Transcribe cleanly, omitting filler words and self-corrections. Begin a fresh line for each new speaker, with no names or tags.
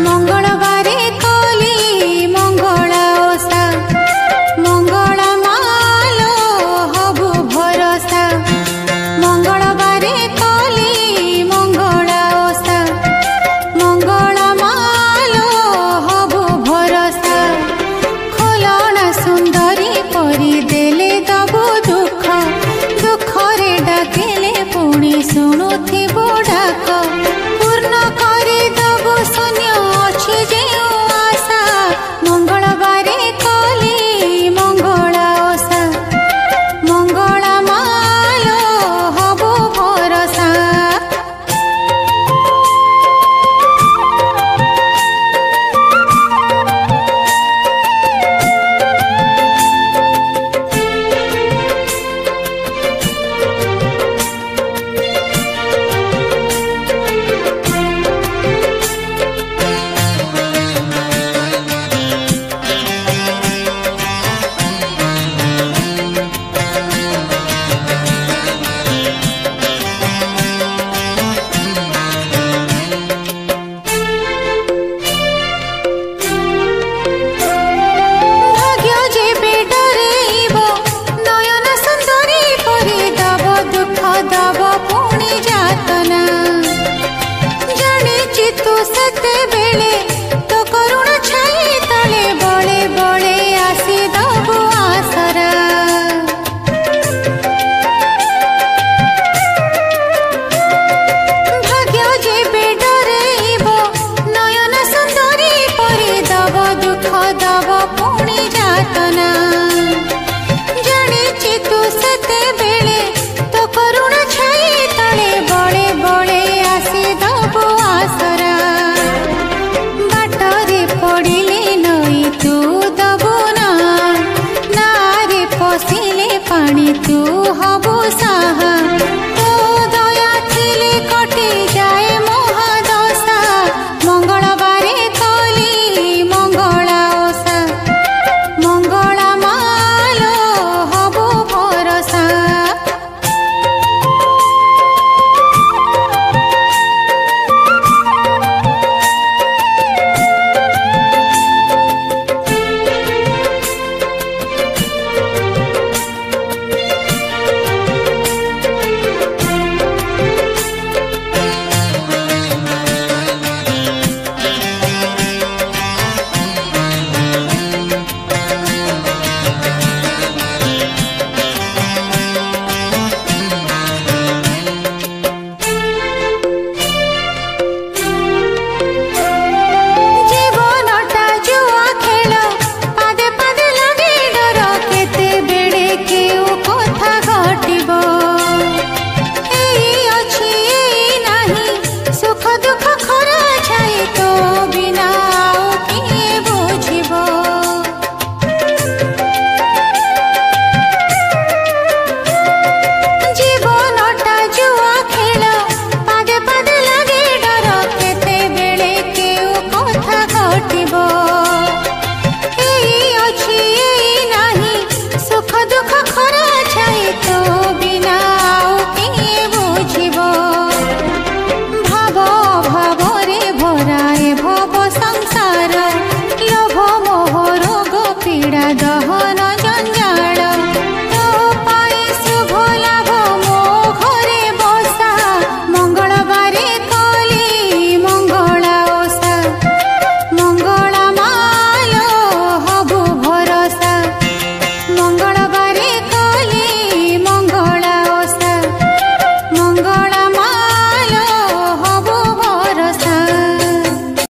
मंगलवारे कली मंगला ओसा मंगल मालो हबु भरोसा मंगलवारे कली मंगला ओसा मंगल मालो हबु भरोसा खोलना सुंदरी परी देले दबु दुख दुख रे डाकेले पुणी शुणुथिबो डाक पूर्ण करी दबु शून्य अछि जे आशा मंगलवारे कली मंगला ओसा मंगल मालो हबु भरोसा। भाग्य जेबे डरेइबो नयन सुंदरी परी दब दुख दब पुणी जातना जानिछि तू सते बेले